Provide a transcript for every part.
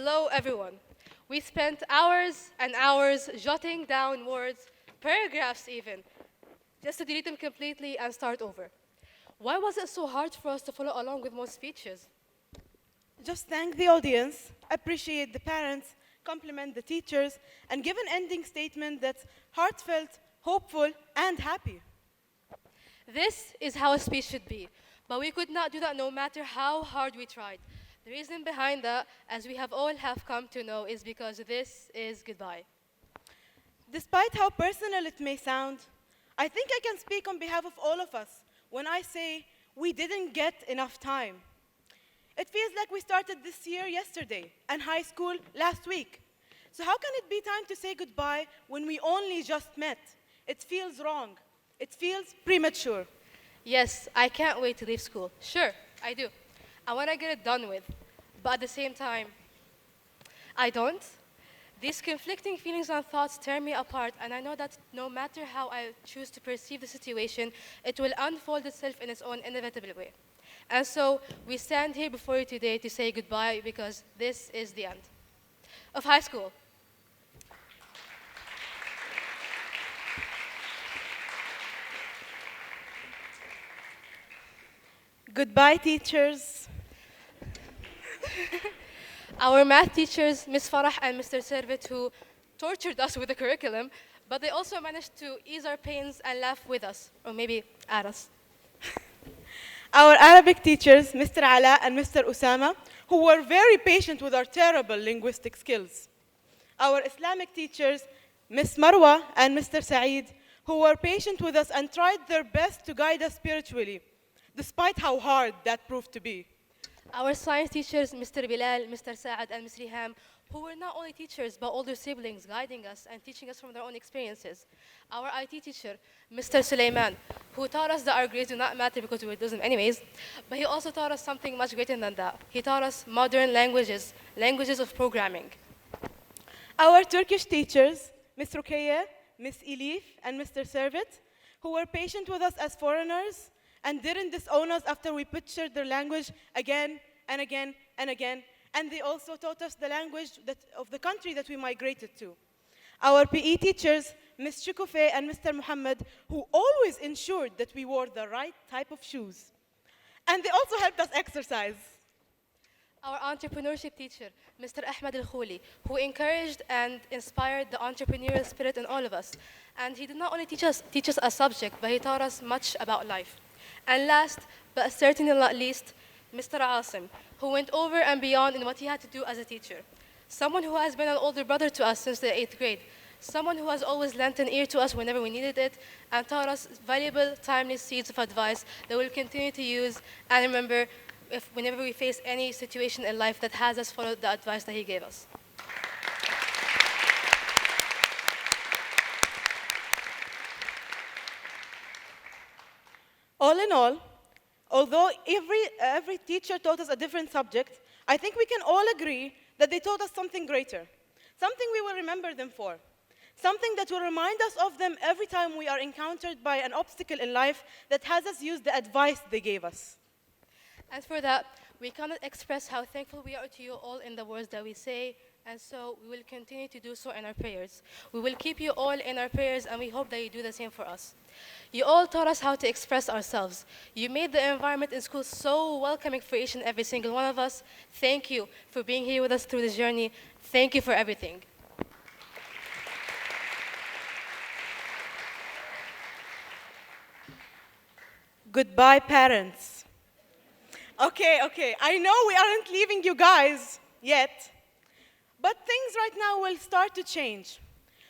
Hello, everyone. We spent hours and hours jotting down words, paragraphs even, just to delete them completely and start over. Why was it so hard for us to follow along with most speeches? Just thank the audience, appreciate the parents, compliment the teachers, and give an ending statement that's heartfelt, hopeful, and happy. This is how a speech should be, but we could not do that no matter how hard we tried. The reason behind that, as we have come to know, is because this is goodbye. Despite how personal it may sound, I think I can speak on behalf of all of us when I say we didn't get enough time. It feels like we started this year yesterday and high school last week. So how can it be time to say goodbye when we only just met? It feels wrong. It feels premature. Yes, I can't wait to leave school. Sure, I do. I want to get it done with. But at the same time, I don't. These conflicting feelings and thoughts tear me apart, and I know that no matter how I choose to perceive the situation, it will unfold itself in its own inevitable way. And so we stand here before you today to say goodbye because this is the end of high school. Goodbye, teachers. Our math teachers, Ms. Farah and Mr. Servit, who tortured us with the curriculum, but they also managed to ease our pains and laugh with us, or maybe at us. Our Arabic teachers, Mr. Ala and Mr. Usama, who were very patient with our terrible linguistic skills. Our Islamic teachers, Ms. Marwa and Mr. Saeed, who were patient with us and tried their best to guide us spiritually, despite how hard that proved to be. Our science teachers, Mr. Bilal, Mr. Saad, and Ms. Riham, who were not only teachers but older siblings, guiding us and teaching us from their own experiences. Our IT teacher, Mr. Suleiman, who taught us that our grades do not matter because we would lose them anyways, but he also taught us something much greater than that. He taught us modern languages, languages of programming. Our Turkish teachers, Ms. Ruqayya, Ms. Elif, and Mr. Servit, who were patient with us as foreigners and didn't disown us after we butchered their language again and again and again. And they also taught us the language of the country that we migrated to. Our PE teachers, Ms. Shukufe and Mr. Muhammad, who always ensured that we wore the right type of shoes. And they also helped us exercise. Our entrepreneurship teacher, Mr. Ahmed Al-Khouli, who encouraged and inspired the entrepreneurial spirit in all of us. And he did not only teach us a subject, but he taught us much about life. And last, but certainly not least, Mr. Asim, who went over and beyond in what he had to do as a teacher. Someone who has been an older brother to us since the 8th grade. Someone who has always lent an ear to us whenever we needed it and taught us valuable, timely seeds of advice that we'll continue to use and remember whenever we face any situation in life that has us follow the advice that he gave us. All in all, although every teacher taught us a different subject, I think we can all agree that they taught us something greater, something we will remember them for, something that will remind us of them every time we are encountered by an obstacle in life that has us use the advice they gave us. And for that, we cannot express how thankful we are to you all in the words that we say, and so we will continue to do so in our prayers. We will keep you all in our prayers, and we hope that you do the same for us. You all taught us how to express ourselves. You made the environment in school so welcoming for each and every single one of us. Thank you for being here with us through this journey. Thank you for everything. Goodbye, parents. Okay, I know we aren't leaving you guys yet, but things right now will start to change.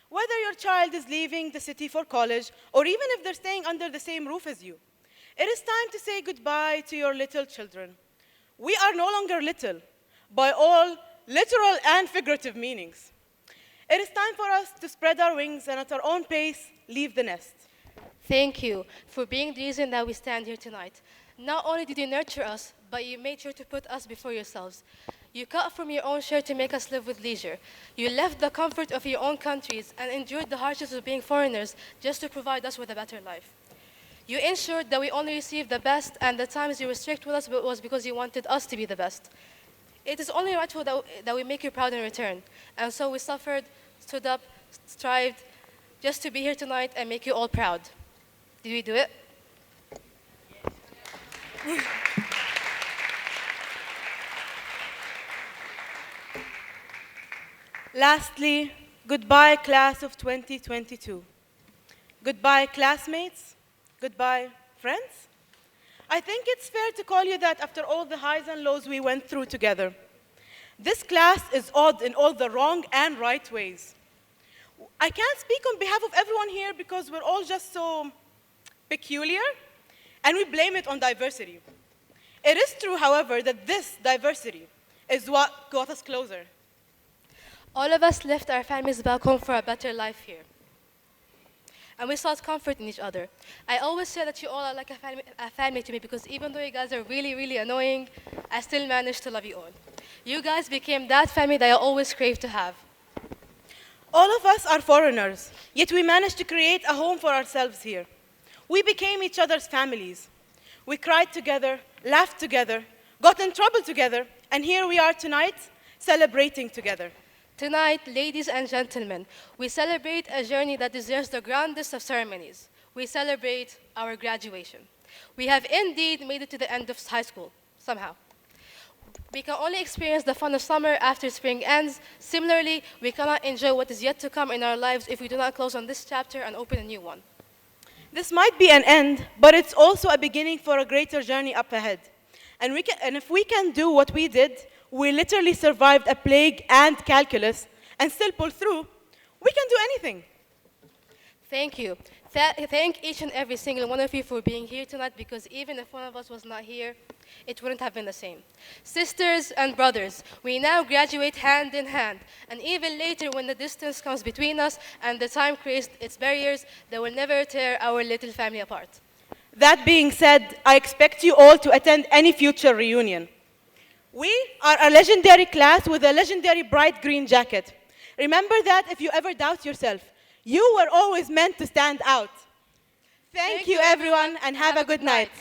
Whether your child is leaving the city for college, or even if they're staying under the same roof as you, it is time to say goodbye to your little children. We are no longer little, by all literal and figurative meanings. It is time for us to spread our wings and at our own pace, leave the nest. Thank you for being the reason that we stand here tonight. Not only did you nurture us, but you made sure to put us before yourselves. You cut from your own share to make us live with leisure. You left the comfort of your own countries and endured the hardships of being foreigners just to provide us with a better life. You ensured that we only received the best, and the times you were strict with us was because you wanted us to be the best. It is only rightful that we make you proud in return. And so we suffered, stood up, strived, just to be here tonight and make you all proud. Did we do it? Lastly, goodbye, class of 2022. Goodbye, classmates. Goodbye, friends. I think it's fair to call you that after all the highs and lows we went through together. This class is odd in all the wrong and right ways. I can't speak on behalf of everyone here because we're all just so peculiar, and we blame it on diversity. It is true, however, that this diversity is what got us closer. All of us left our families back home for a better life here. And we sought comfort in each other. I always say that you all are like a family to me because even though you guys are really, really annoying, I still managed to love you all. You guys became that family that I always craved to have. All of us are foreigners, yet we managed to create a home for ourselves here. We became each other's families. We cried together, laughed together, got in trouble together, and here we are tonight, celebrating together. Tonight, ladies and gentlemen, we celebrate a journey that deserves the grandest of ceremonies. We celebrate our graduation. We have indeed made it to the end of high school, somehow. We can only experience the fun of summer after spring ends. Similarly, we cannot enjoy what is yet to come in our lives if we do not close on this chapter and open a new one. This might be an end, but it's also a beginning for a greater journey up ahead. And if we can do what we did, we literally survived a plague and calculus, and still pull through, we can do anything. Thank you. Thank each and every single one of you for being here tonight, because even if one of us was not here, it wouldn't have been the same. Sisters and brothers, we now graduate hand in hand, and even later when the distance comes between us and the time creates its barriers, they will never tear our little family apart. That being said, I expect you all to attend any future reunion. We are a legendary class with a legendary bright green jacket. Remember that if you ever doubt yourself, you were always meant to stand out. Thank you everyone, and have a good night.